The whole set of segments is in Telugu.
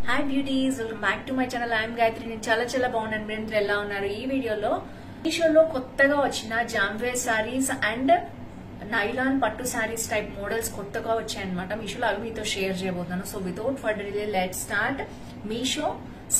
Hi beauties, welcome back to my channel. I am Gayatri. నేను చాలా బాగున్నాను. మీరు ఎలా ఉన్నారు? ఈ వీడియోలో మీషోలో కొత్తగా వచ్చిన జామ్వేర్ సారీస్ అండ్ నైలాన్ పట్టు సారీస్ టైప్ మోడల్స్ కొత్తగా వచ్చాయన్నమాట. మీషోలో అవి మీతో షేర్ చేయబోతున్నాను. So without further delay let's start Meesho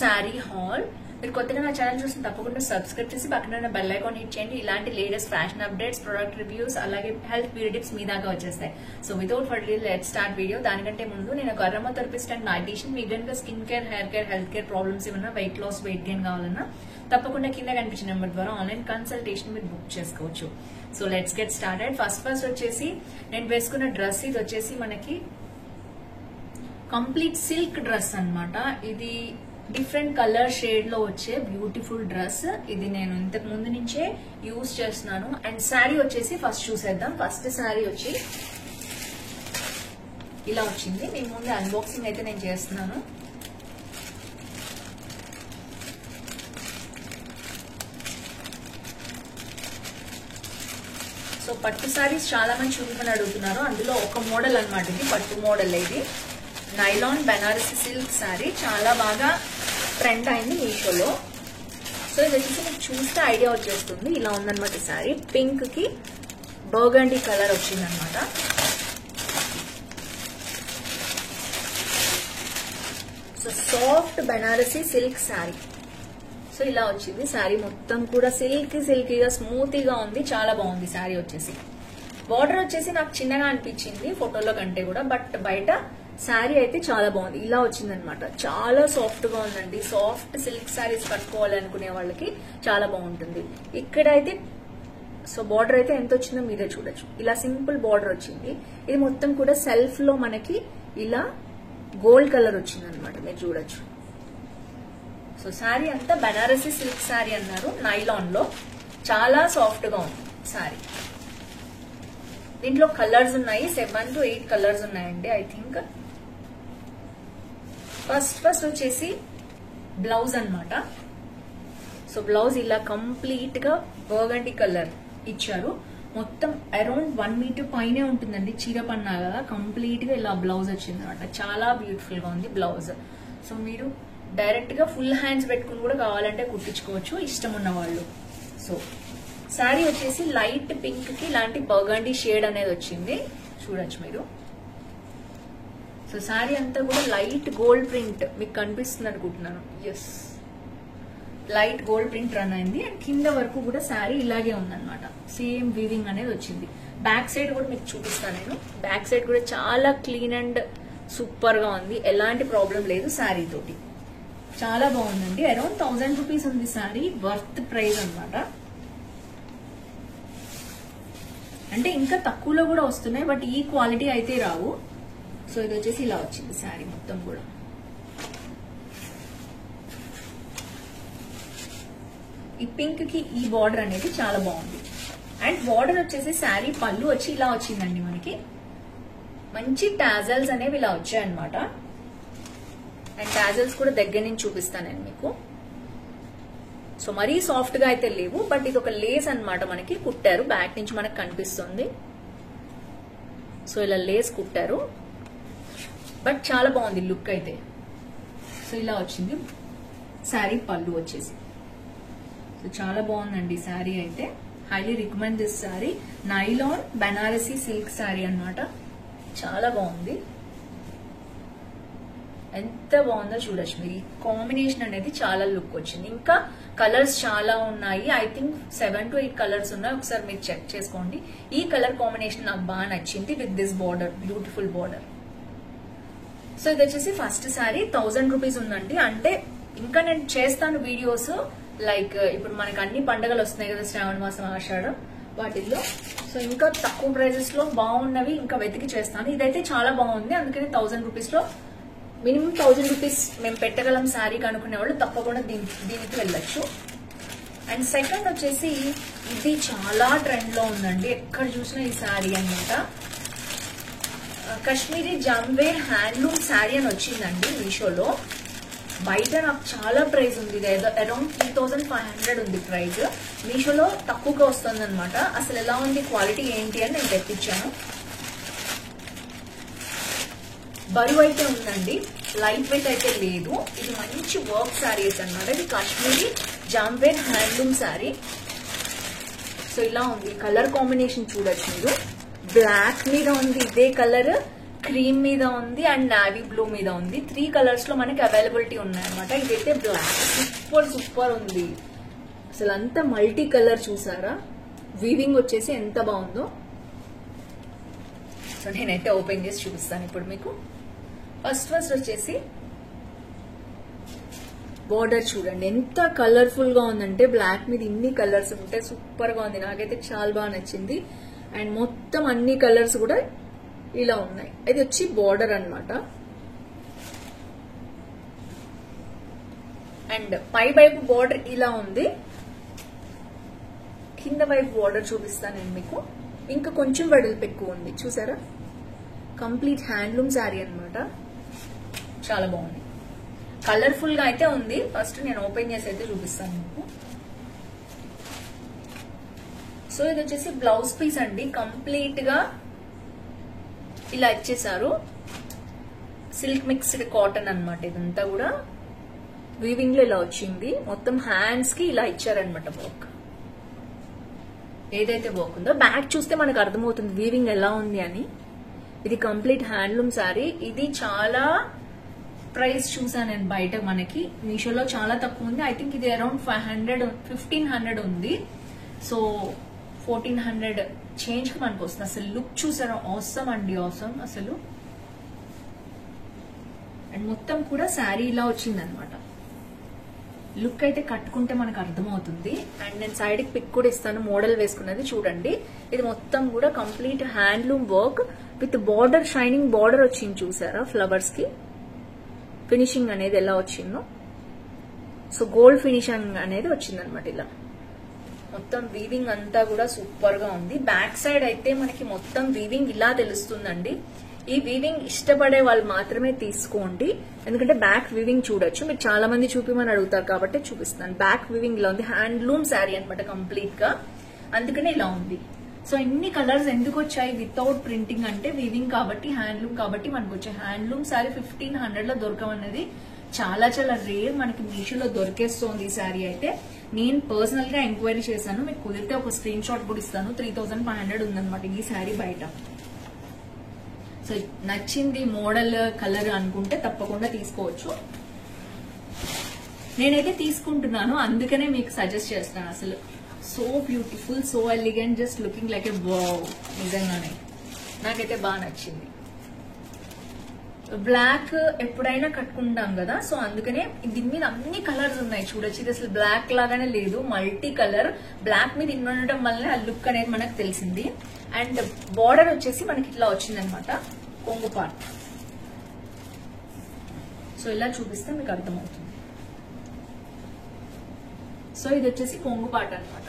sorry hall. మీరు కొత్తగా నా ఛానల్ చూసి తప్పకుండా సబ్స్క్రైబ్ చేసి పక్కన ఉన్న బెల్ ఐకాన్ హిట్ చేయండి. ఇలాంటి latest fashion updates, product reviews, అలాగే హెల్త్ బ్యూటీ టిప్స్ మీ దాకా వచ్చేస్తాయి. So without further delay let's start video. దానికంటే ముందు నేను ఒక అరోమా థెరపిస్ట్ అండ్ డైటీషియన్. మీకు కనుక skin care, hair care, health care problems ఏమన్నా, వెయిట్ లాస్, వెయిట్ గెయిన్ కావాలన్నా తప్పకుండా కింద కనిపించిన నెంబర్ ద్వారా ఆన్లైన్ కన్సల్టేషన్ మీరు బుక్ చేసుకోవచ్చు. So let's get started. First వచ్చేసి నేను వేసుకున్న డ్రెస్ ఇది వచ్చేసి మనకి కంప్లీట్ సిల్క్ డ్రెస్ అన్నమాట. ఇది డిఫరెంట్ కలర్ షేడ్ లో వచ్చే బ్యూటిఫుల్ డ్రెస్. ఇది నేను ఇంతకు ముందు నుంచే యూజ్ చేస్తున్నాను. అండ్ శారీ వచ్చేసి ఫస్ట్ చూసేద్దాం. ఫస్ట్ శారీ వచ్చి ఇలా వచ్చింది. నేను ముందు అన్బాక్సింగ్ అయితే నేను చేస్తున్నాను. సో పట్టు శారీస్ చాలా మంది చూడమని అడుగుతున్నారు. అందులో ఒక మోడల్ అన్నమాట. ఇది పట్టు మోడల్. ఇది నైలాన్ బెనారసి సిల్క్ శారీ చాలా బాగా ట్రెండ్ అయింది మీషోలో. సో ఇది వచ్చేసి మీకు చూస్తే ఐడియా వచ్చేస్తుంది. ఇలా ఉందన్నమాట శారీ. పింక్ కి బర్గండీ కలర్ వచ్చిందనమాట. So soft Banarasi silk sari. So ఇలా వచ్చింది శారీ. మొత్తం కూడా సిల్కీగా స్మూతీగా ఉంది. చాలా బాగుంది శారీ వచ్చేసి. బార్డర్ వచ్చేసి నాకు చిన్నగా అనిపించింది ఫోటోలో కంటే కూడా, బట్ బయట శారీ అయితే చాలా బాగుంది. ఇలా వచ్చిందనమాట. చాలా సాఫ్ట్ గా ఉందండి. సాఫ్ట్ సిల్క్ శారీస్ కట్టుకోవాలనుకునే వాళ్ళకి చాలా బాగుంటుంది. ఇక్కడైతే సో బార్డర్ అయితే ఎంత వచ్చిందో మీరే చూడొచ్చు. ఇలా సింపుల్ బార్డర్ వచ్చింది. ఇది మొత్తం కూడా సెల్ఫ్ లో మనకి ఇలా గోల్డ్ కలర్ వచ్చింది అనమాట. మీరు చూడొచ్చు. సో శారీ అంతా బెనారసి సిల్క్ శారీ అన్నారు. నైలాన్ లో చాలా సాఫ్ట్ గా ఉంది శారీ. దీంట్లో కలర్స్ ఉన్నాయి. 7 to 8 కలర్స్ ఉన్నాయండి ఐ థింక్. ఫస్ట్ వచ్చేసి బ్లౌజ్ అన్నమాట. సో బ్లౌజ్ ఇలా కంప్లీట్ గా బర్గండీ కలర్ ఇచ్చారు. మొత్తం అరౌండ్ 1 మీటర్ పైనే ఉంటుందండి. చీర పన్నా కదా కంప్లీట్ గా ఇలా బ్లౌజ్ వచ్చింది అనమాట. చాలా బ్యూటిఫుల్ గా ఉంది బ్లౌజ్. సో మీరు డైరెక్ట్ గా ఫుల్ హ్యాండ్స్ పెట్టుకుని కూడా కావాలంటే కుట్టించుకోవచ్చు ఇష్టం ఉన్న వాళ్ళు. సో శారీ వచ్చేసి లైట్ పింక్ కి ఇలాంటి బర్గండీ షేడ్ అనేది వచ్చింది. చూడొచ్చు మీరు. సో శారీ అంతా కూడా లైట్ గోల్డ్ ప్రింట్ మీకు కనిపిస్తుంది అనుకుంటున్నాను. Yes, light gold print run అయింది. అండ్ కింద వరకు కూడా శారీ ఇలాగే ఉందన్నమాట. సేమ్ వీవింగ్ అనేది వచ్చింది. బ్యాక్ సైడ్ కూడా మీకు చూపిస్తాను నేను. బ్యాక్ సైడ్ కూడా చాలా క్లీన్ అండ్ సూపర్ గా ఉంది. ఎలాంటి ప్రాబ్లం లేదు శారీ తోటి. చాలా బాగుందండి. అరౌండ్ 1000 రూపీస్ ఉంది శారీ. వర్త్ ప్రైస్ అన్నమాట. అంటే ఇంకా తక్కువలో కూడా వస్తున్నాయి, బట్ ఈ క్వాలిటీ అయితే రావు. సో ఇది వచ్చేసి ఇలా వచ్చింది శారీ మొత్తం కూడా. ఈ పింక్ కి ఈ బార్డర్ అనేది చాలా బాగుంది. అండ్ బార్డర్ వచ్చేసి శారీ పళ్ళు వచ్చి ఇలా వచ్చిందండి మనకి. మంచి టాజల్స్ అనేవి ఇలా వచ్చాయన్నమాట. అండ్ టాజల్స్ కూడా దగ్గర నుంచి చూపిస్తాను నేను మీకు. సో మరీ సాఫ్ట్ గా అయితే లేవు, బట్ ఇది ఒక లేస్ అన్నమాట. మనకి కుట్టారు. బ్యాక్ నుంచి మనకు కనిపిస్తుంది. సో ఇలా లేస్ కుట్టారు, బట్ చాలా బాగుంది లుక్ అయితే. సో ఇలా వచ్చింది శారీ పళ్ళు వచ్చేసి. సో చాలా బాగుందండి శారీ అయితే. Highly recommend this sari. Nylon Banarasi silk sari అన్నమాట. చాలా బాగుంది. ఎంత బాగుందో చూడొచ్చు మీరు. ఈ కాంబినేషన్ అనేది చాలా లుక్ వచ్చింది. ఇంకా కలర్స్ చాలా ఉన్నాయి. ఐ థింక్ 7 to 8 కలర్స్ ఉన్నాయి. ఒకసారి మీరు చెక్ చేసుకోండి. ఈ కలర్ కాంబినేషన్ నాకు బాగా నచ్చింది with this border, beautiful border. So ఇది వచ్చేసి ఫస్ట్ శారీ. 1000 రూపీస్ ఉందండి. అంటే ఇంకా నేను చేస్తాను వీడియోస్ లైక్ ఇప్పుడు మనకి అన్ని పండుగలు వస్తున్నాయి కదా, శ్రావణ మాసం, ఆషాఢం, వాటిల్లో. సో ఇంకా తక్కువ ప్రైజెస్ లో బాగున్నవి ఇంకా వెతికి చేస్తాను. ఇదైతే చాలా బాగుంది. అందుకని 1000 రూపీస్ లో మినిమం 1000 రూపీస్ మేము పెట్టగలం శారీ కనుక్కునే వాళ్ళు తప్పకుండా దీనికి వెళ్ళొచ్చు. అండ్ సెకండ్ వచ్చేసి ఇది చాలా ట్రెండ్ లో ఉందండి. ఎక్కడ చూసినా ఈ శారీ అన్నమాట. కాశ్మీరీ జామ్వేర్ హ్యాండ్లూమ్ శారీ అని వచ్చిందండి మీషోలో. బయట నాకు చాలా ప్రైస్ ఉంది. ఇది అరౌండ్ 3500 ఉంది ప్రైస్. మీషోలో తక్కువగా వస్తుంది అనమాట. అసలు ఎలా ఉంది క్వాలిటీ ఏంటి అని నేను తెప్పించాను. బరువు అయితే ఉందండి. లైట్ వెయిట్ అయితే లేదు. ఇది మంచి వర్క్ శారీస్ అన్నమాట. ఇది కాశ్మీరీ జాంవేర్ హ్యాండ్లూమ్ శారీ. సో ఇలా ఉంది. కలర్ కాంబినేషన్ చూడొచ్చు మీరు. బ్లాక్ మీద ఉంది ఇదే కలర్, క్రీమ్ మీద ఉంది అండ్ నావీ బ్లూ మీద ఉంది. 3 కలర్స్ లో మనకి అవైలబిలిటీ ఉన్నాయన్నమాట. ఇదైతే బ్లాక్. సూపర్ సూపర్ ఉంది అసలు. అంత మల్టీ కలర్ చూసారా? వీవింగ్ వచ్చేసి ఎంత బాగుందో. సో నేనైతే ఓపెన్ చేసి చూపిస్తాను ఇప్పుడు మీకు. ఫస్ట్ వచ్చేసి బోర్డర్ చూడండి ఎంత కలర్ఫుల్ గా ఉందంటే, బ్లాక్ మీద ఇన్ని కలర్స్ ఉంటే సూపర్ గా ఉంది. నాకైతే చాలా బాగా నచ్చింది. అండ్ మొత్తం అన్ని కలర్స్ కూడా ఇలా ఉన్నాయి. ఇది వచ్చి బోర్డర్ అన్నమాట. అండ్ పై వైపు బోర్డర్ ఇలా ఉంది, కింద వైపు బోర్డర్ చూపిస్తాను నేను మీకు. ఇంకా కొంచెం వెడల్పు ఎక్కువ ఉంది చూసారా? కంప్లీట్ హ్యాండ్లూమ్ శారీ అన్నమాట. చాలా బాగుంది. కలర్ఫుల్ గా అయితే ఉంది. ఫస్ట్ నేను ఓపెన్ చేసి అయితే చూపిస్తాను మీకు. సో ఇది వచ్చేసి బ్లౌజ్ పీస్ అండి. కంప్లీట్ గా ఇలా ఇచ్చేసారు. సిల్క్ మిక్స్డ్ కాటన్ అన్నమాట. ఇదంతా కూడా వీవింగ్ లో ఇలా వచ్చింది. మొత్తం హ్యాండ్స్ కి ఇలా ఇచ్చారనమాట వర్క్. ఏదైతే వర్క్ ఉందో బ్యాక్ చూస్తే మనకు అర్థమవుతుంది వీవింగ్ ఎలా ఉంది అని. ఇది కంప్లీట్ హ్యాండ్లూమ్ శారీ. ఇది చాలా ప్రైస్ చూసాను నేను బయట, మనకి మీషోలో చాలా తక్కువ ఉంది. ఐ థింక్ ఇది అరౌండ్ 1500 ఉంది. సో 1400 చేంజ్ కి మనకు వస్తుంది. అసలు లుక్ చూసారా? ఆసమ్ అండి, ఆసమ్ అసలు. అండ్ మొత్తం కూడా శారీ ఇలా వచ్చింది అనమాట. లుక్ అయితే కట్టుకుంటే మనకు అర్థమవుతుంది. అండ్ నేను సైడ్ కి పిక్ కూడా ఇస్తాను. మోడల్ వేసుకున్నది చూడండి. ఇది మొత్తం కూడా complete handloom work with border, shining border వచ్చింది చూసారా? ఫ్లవర్స్ కి ఫినిషింగ్ అనేది ఎలా వచ్చిందో. సో గోల్డ్ ఫినిషింగ్ అనేది వచ్చింది అనమాట. ఇలా మొత్తం వీవింగ్ అంతా కూడా సూపర్ గా ఉంది. బ్యాక్ సైడ్ అయితే మనకి మొత్తం వీవింగ్ ఇలా తెలుస్తుందండి. ఈ వీవింగ్ ఇష్టపడే వాళ్ళు మాత్రమే తీసుకోండి, ఎందుకంటే బ్యాక్ వీవింగ్ చూడొచ్చు. మీరు చాలా మంది చూపిమని అడుగుతారు కాబట్టి చూపిస్తాను. బ్యాక్ వీవింగ్ ఇలా ఉంది. హ్యాండ్లూమ్ శారీ అనమాట కంప్లీట్ గా, అందుకనే ఇలా ఉంది. సో ఇన్ని కలర్స్ ఎందుకు వచ్చాయి వితౌట్ ప్రింటింగ్ అంటే వీవింగ్ కాబట్టి, హ్యాండ్లూమ్ కాబట్టి మనకు వచ్చాయి. హ్యాండ్లూమ్ శారీ 1500 లో దొరకమన్నది చాలా చాలా రేర్. మనకి మీషోలో దొరికేస్తోంది ఈ శారీ అయితే. నేను పర్సనల్ గా ఎంక్వైరీ చేశాను. మీకు కుదిరితే ఒక స్క్రీన్ షాట్ కూడా ఇస్తాను. 3500 ఉందన్నమాట ఈ శారీ బయట. సో నచ్చింది మోడల్, కలర్ అనుకుంటే తప్పకుండా తీసుకోవచ్చు. నేనైతే తీసుకుంటున్నాను, అందుకనే మీకు సజెస్ట్ చేస్తాను. అసలు so beautiful, so elegant, just looking like a wow. నిజంగానే నాకైతే బాగా నచ్చింది. బ్లాక్ ఎప్పుడైనా కట్టుకుంటాం కదా, సో అందుకనే దీని మీద అన్ని కలర్స్ ఉన్నాయి చూడొచ్చు. ఇది అసలు బ్లాక్ లాగానే లేదు, మల్టీ కలర్. బ్లాక్ మీద ఇన్ని ఉండటం వల్ల ఆ లుక్ అనేది మనకు తెలిసింది. అండ్ బార్డర్ వచ్చేసి మనకి ఇట్లా వచ్చింది అనమాట, కొంగు పార్ట్. సో ఇలా చూపిస్తే మీకు అర్థమవుతుంది. సో ఇది వచ్చేసి కొంగు పార్ట్ అనమాట.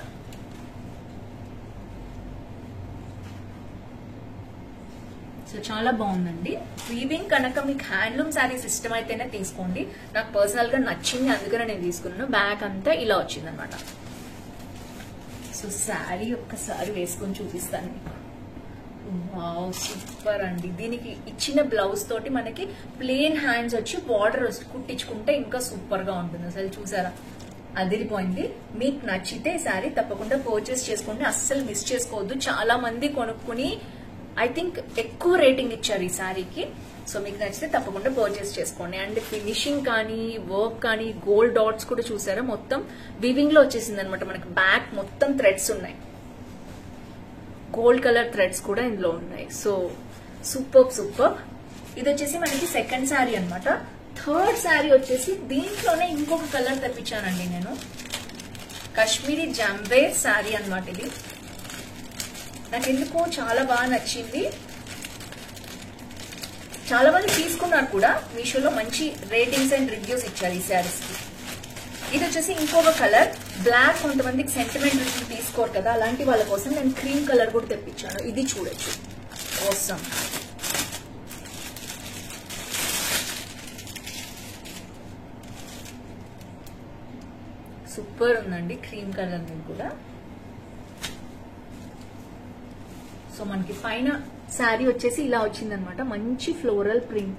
సో చాలా బాగుందండి. వీవింగ్ కనుక మీకు హ్యాండ్లూమ్ శారీస్ ఇష్టం అయితేనే తీసుకోండి. నాకు పర్సనల్ గా నచ్చింది, అందుకనే నేను తీసుకున్నాను. బ్యాక్ అంతా ఇలా వచ్చింది అనమాట. సో శారీ ఒక్కసారి వేసుకొని చూపిస్తాను మీకు. వావ్, సూపర్ అండి. దీనికి ఇచ్చిన బ్లౌజ్ తోటి మనకి ప్లెయిన్ హ్యాండ్స్ వచ్చి బార్డర్ కుట్టించుకుంటే ఇంకా సూపర్ గా ఉంటుంది. అసలు చూసారా, అదిరిపోయింది. మీకు నచ్చితే ఈ శారీ తప్పకుండా పర్చేస్ చేసుకోండి, అస్సలు మిస్ చేసుకోవద్దు. చాలా మంది కొనుక్కుని ఐ థింక్ ఎక్కువ రేటింగ్ ఇచ్చారు ఈ శారీకి. సో మీకు నచ్చితే తప్పకుండా పర్చేస్ చేసుకోండి. అండ్ ఫినిషింగ్ కానీ, వర్క్ కానీ, గోల్డ్ డాట్స్ కూడా చూసారా, మొత్తం వీవింగ్ లో వచ్చేసింది అనమాట. మనకి బ్యాక్ మొత్తం థ్రెడ్స్ ఉన్నాయి, గోల్డ్ కలర్ థ్రెడ్స్ కూడా ఇందులో ఉన్నాయి. So super super. ఇది వచ్చేసి మనకి సెకండ్ శారీ అనమాట. థర్డ్ శారీ వచ్చేసి దీంట్లోనే ఇంకొక కలర్ తెప్పించానండి నేను. కాశ్మీరీ జాంవేర్ శారీ అనమాట ఇది. నాకు ఎందుకో చాలా బాగా నచ్చింది. చాలా మంది తీసుకున్నారు కూడా, మీషోలో మంచి రేటింగ్స్ అండ్ రివ్యూస్ ఇచ్చారు ఈ శారీస్ కి. ఇది వచ్చేసి ఇంకొక కలర్. బ్లాక్ కొంతమందికి సెంటిమెంట్ తీసుకోరు కదా, అలాంటి వాళ్ళ కోసం నేను క్రీమ్ కలర్ కూడా తెప్పించాను. ఇది చూడొచ్చు, అవసరం. సూపర్ ఉందండి క్రీమ్ కలర్ మీద కూడా. సో మనకి పైన శారీ వచ్చేసి ఇలా వచ్చిందనమాట. మంచి ఫ్లోరల్ ప్రింట్,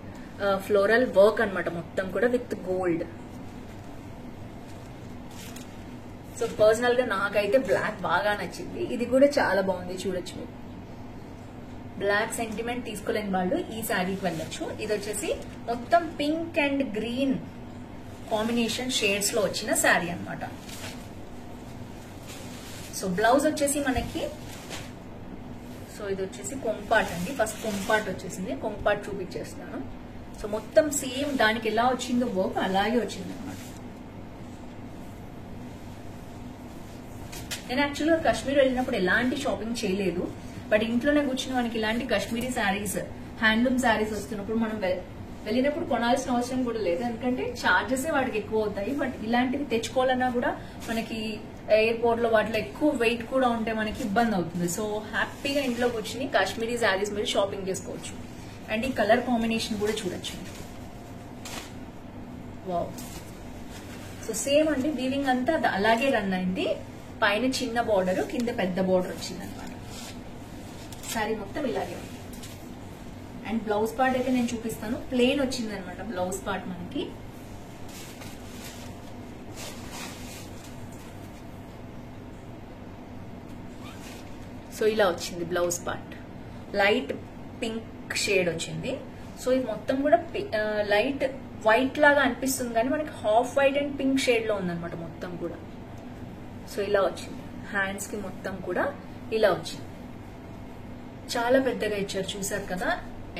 ఫ్లోరల్ వర్క్ అన్నమాట మొత్తం కూడా విత్ గోల్డ్. సో పర్సనల్ గా నాకైతే బ్లాక్ బాగా నచ్చింది. ఇది కూడా చాలా బాగుంది, చూడొచ్చు మీరు. బ్లాక్ సెంటిమెంట్ తీసుకోలేని వాళ్ళు ఈ శారీకి వెళ్ళొచ్చు. ఇది వచ్చేసి మొత్తం pink and green combination shades లో వచ్చిన శారీ అన్నమాట. సో బ్లౌజ్ వచ్చేసి మనకి, సో ఇది వచ్చేసి కొంపాట్ అండి. ఫస్ట్ కొంపాట్ వచ్చేసింది, కొంపాట్ చూపించేస్తున్నాను. సో మొత్తం సేమ్ దానికి ఎలా వచ్చిందో వర్క్ అలాగే వచ్చింది అనమాట. నేను యాక్చువల్గా కాశ్మీర్ వెళ్ళినప్పుడు ఎలాంటి షాపింగ్ చేయలేదు, బట్ ఇంట్లోనే కూర్చుని మనకి ఇలాంటి కాశ్మీరీ శారీస్, హ్యాండ్లూమ్ శారీస్ వస్తున్నప్పుడు మనం వెళ్ళినప్పుడు కొనాల్సిన అవసరం కూడా లేదు, ఎందుకంటే చార్జెస్ వాటికి ఎక్కువ అవుతాయి. బట్ ఇలాంటివి తెచ్చుకోవాలన్నా కూడా మనకి ఎయిర్పోర్ట్ లో వాటిలో ఎక్కువ వెయిట్ కూడా ఉంటే మనకి ఇబ్బంది అవుతుంది. సో హ్యాపీగా ఇంట్లో కూర్చుని కాశ్మీరీ శారీస్ మీరు షాపింగ్ చేసుకోవచ్చు. అండ్ ఈ కలర్ కాంబినేషన్ కూడా చూడొచ్చు. వావ్. సో సేమ్ అండి, వీవింగ్ అంతా అలాగే రన్ అయింది. పైన చిన్న బార్డర్, కింద పెద్ద బార్డర్ వచ్చింది అనమాట. శారీ మొత్తం ఇలాగే ఉంది. అండ్ బ్లౌజ్ పార్ట్ అయితే నేను చూపిస్తాను. ప్లెయిన్ వచ్చింది అనమాట బ్లౌజ్ పార్ట్ మనకి. సో ఇలా వచ్చింది blouse part. Light pink shade వచ్చింది. సో ఇది మొత్తం కూడా లైట్ వైట్ లాగా అనిపిస్తుంది, కానీ మనకి half white and pink shade లో ఉందన్నమాట మొత్తం కూడా. సో ఇలా వచ్చింది. హ్యాండ్స్ కి మొత్తం కూడా ఇలా వచ్చింది. చాలా పెద్దగా ఇచ్చారు, చూసారు కదా.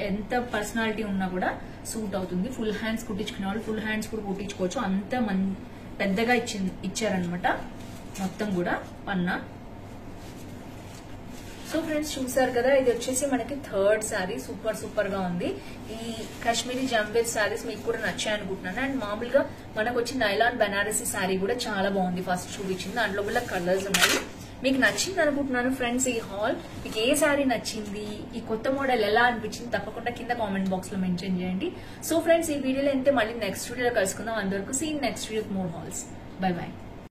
ఎంత పర్సనాలిటీ ఉన్నా కూడా సూట్ అవుతుంది. ఫుల్ హ్యాండ్స్ కుట్టించుకునే వాళ్ళు ఫుల్ హ్యాండ్స్ కూడా కుట్టించుకోవచ్చు. అంత పెద్దగా ఇచ్చారనమాట మొత్తం కూడా పన్నా. సో ఫ్రెండ్స్ చూసారు కదా, ఇది వచ్చేసి మనకి థర్డ్ శారీ. సూపర్ గా ఉంది. ఈ కాశ్మీరీ జంబేజ్ శారీస్ మీకు కూడా నచ్చాయి అనుకుంటున్నాను. అండ్ మామూలుగా మనకు వచ్చిన నైలాన్ బనారసి శారీ కూడా చాలా బాగుంది. ఫస్ట్ చూపించింది, దాంట్లో కూడా కలర్స్ ఉన్నాయి. మీకు నచ్చింది అనుకుంటున్నాను ఫ్రెండ్స్ ఈ హాల్. మీకు ఏ శారీ నచ్చింది, ఈ కొత్త మోడల్ ఎలా అనిపించింది తప్పకుండా కింద కామెంట్ బాక్స్ లో మెన్షన్ చేయండి. సో ఫ్రెండ్స్ ఈ వీడియోలో అయితే మళ్ళీ నెక్స్ట్ వీడియోలో కలుసుకుందాం. అందరికీ see next video more hauls. Bye by.